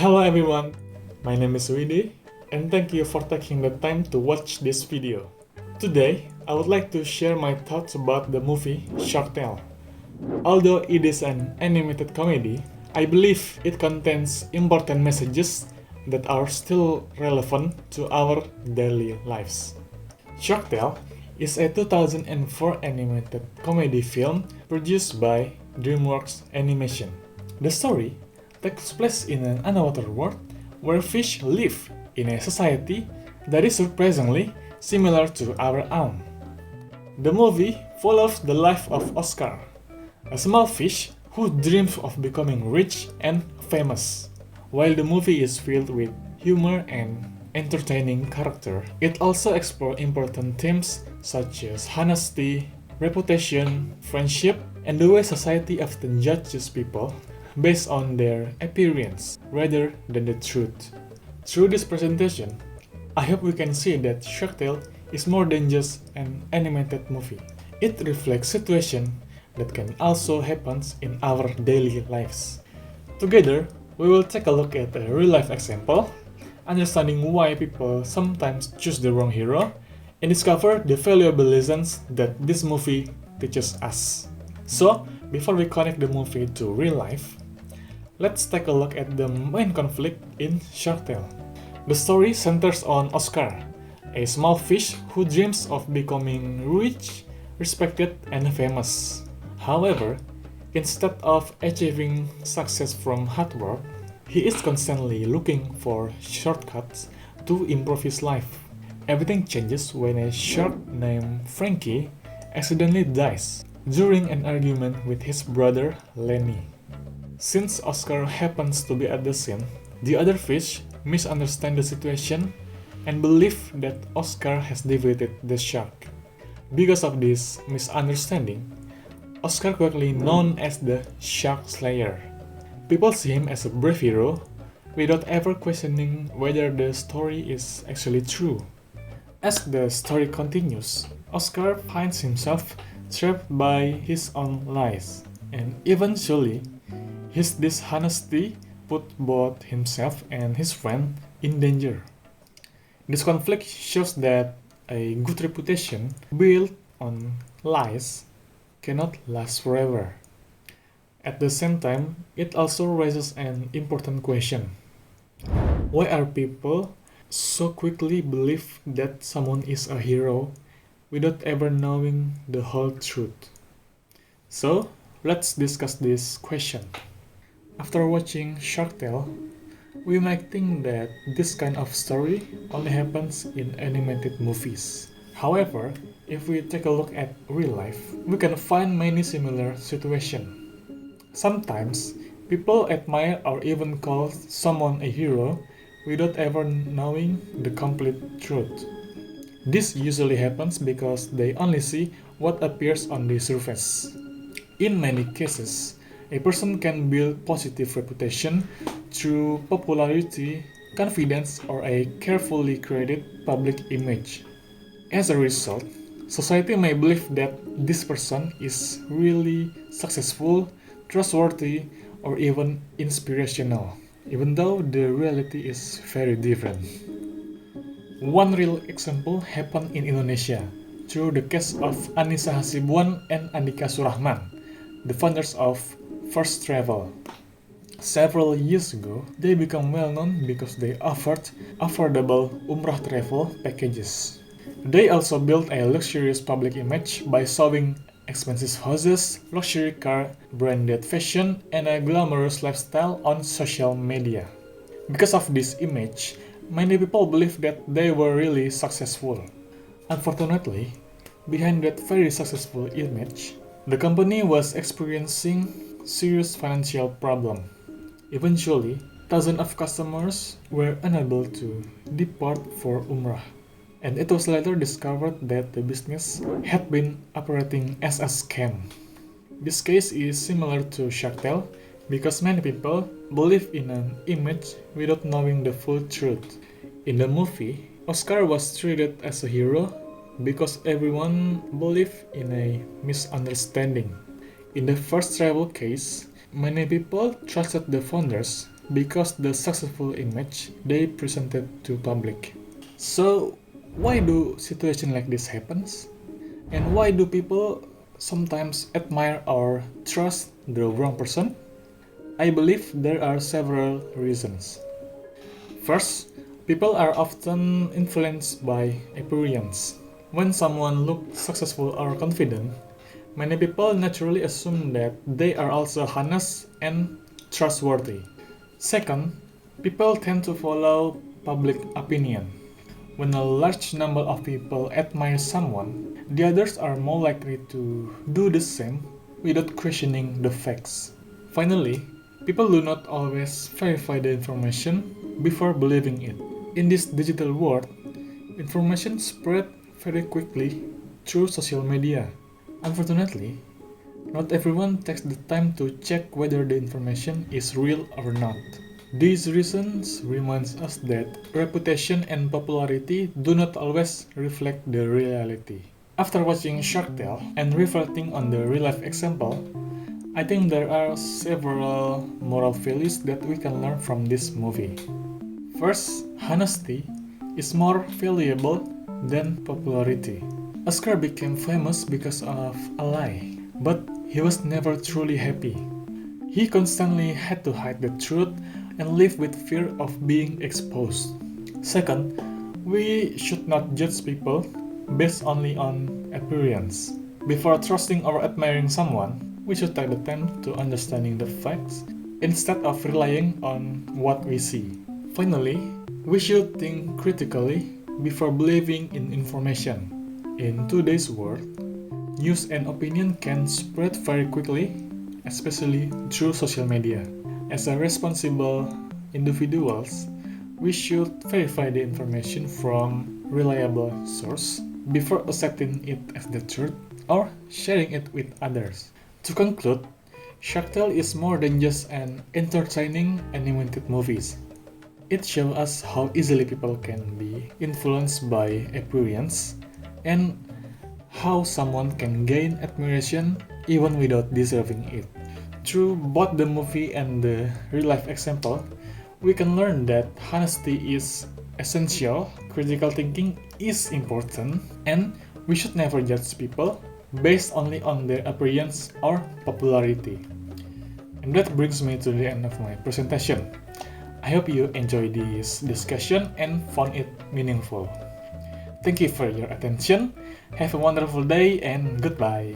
Hello everyone, my name is Widi, and thank you for taking the time to watch this video. Today, I would like to share my thoughts about the movie Shark Tale. Although it is an animated comedy, I believe it contains important messages that are still relevant to our daily lives. Shark Tale is a 2004 animated comedy film produced by DreamWorks Animation. The story takes place in an underwater world where fish live in a society that is surprisingly similar to our own. The movie follows the life of Oscar, a small fish who dreams of becoming rich and famous. While the movie is filled with humor and entertaining character, it also explores important themes such as honesty, reputation, friendship, and the way society often judges people based on their appearance rather than the truth. Through this presentation, I hope we can see that Shark Tale is more than just an animated movie. It reflects situations that can also happen in our daily lives. Together, we will take a look at a real-life example, understanding why people sometimes choose the wrong hero, and discover the valuable lessons that this movie teaches us. So, before we connect the movie to real life, let's take a look at the main conflict in Shark Tale. The story centers on Oscar, a small fish who dreams of becoming rich, respected, and famous. However, instead of achieving success from hard work, he is constantly looking for shortcuts to improve his life. Everything changes when a shark named Frankie accidentally dies during an argument with his brother Lenny. Since Oscar happens to be at the scene, the other fish misunderstand the situation and believe that Oscar has defeated the shark. Because of this misunderstanding, Oscar, quickly known as the Shark Slayer. People see him as a brave hero without ever questioning whether the story is actually true. As the story continues, Oscar finds himself trapped by his own lies, and eventually, his dishonesty put both himself and his friend in danger. This conflict shows that a good reputation built on lies cannot last forever. At the same time, it also raises an important question. Why are people so quickly believe that someone is a hero without ever knowing the whole truth? So, let's discuss this question. After watching Shark Tale, we might think that this kind of story only happens in animated movies. However, if we take a look at real life, we can find many similar situations. Sometimes, people admire or even call someone a hero without ever knowing the complete truth. This usually happens because they only see what appears on the surface. In many cases, a person can build positive reputation through popularity, confidence, or a carefully created public image. As a result, society may believe that this person is really successful, trustworthy, or even inspirational, even though the reality is very different. One real example happened in Indonesia through the case of Anissa Hasibuan and Andika Surahman, the founders of First Travel. Several years ago, they became well known because they offered affordable Umrah travel packages. They also built a luxurious public image by showing expensive houses, luxury car, branded fashion, and a glamorous lifestyle on social media. Because of this image, many people believe that they were really successful. Unfortunately, behind that very successful image, the company was experiencing serious financial problem. Eventually, thousands of customers were unable to depart for Umrah, and it was later discovered that the business had been operating as a scam. This case is similar to Shark Tale because many people believe in an image without knowing the full truth. In the movie, Oscar was treated as a hero because everyone believed in a misunderstanding. In the first travel case, many people trusted the founders because the successful image they presented to public. So, why do situations like this happens? And why do people sometimes admire or trust the wrong person? I believe there are several reasons. First, people are often influenced by appearance. When someone looks successful or confident, many people naturally assume that they are also honest and trustworthy. Second, people tend to follow public opinion. When a large number of people admire someone, the others are more likely to do the same without questioning the facts. Finally, people do not always verify the information before believing it. In this digital world, information spread very quickly through social media. Unfortunately, not everyone takes the time to check whether the information is real or not. These reasons remind us that reputation and popularity do not always reflect the reality. After watching Shark Tale and reflecting on the real-life example, I think there are several moral values that we can learn from this movie. First, honesty is more valuable than popularity. Oscar became famous because of a lie, but he was never truly happy. He constantly had to hide the truth and live with fear of being exposed. Second, we should not judge people based only on appearance. Before trusting or admiring someone, we should take the time to understanding the facts instead of relying on what we see. Finally, we should think critically before believing in information. In today's world, news and opinion can spread very quickly, especially through social media. As a responsible individuals, we should verify the information from reliable source before accepting it as the truth or sharing it with others. To conclude, Shark Tale is more than just an entertaining animated movie. It shows us how easily people can be influenced by appearance and how someone can gain admiration even without deserving it. Through both the movie and the real-life example, we can learn that honesty is essential, critical thinking is important, and we should never judge people based only on their appearance or popularity. And that brings me to the end of my presentation. I hope you enjoyed this discussion and found it meaningful. Thank you for your attention. Have a wonderful day and goodbye.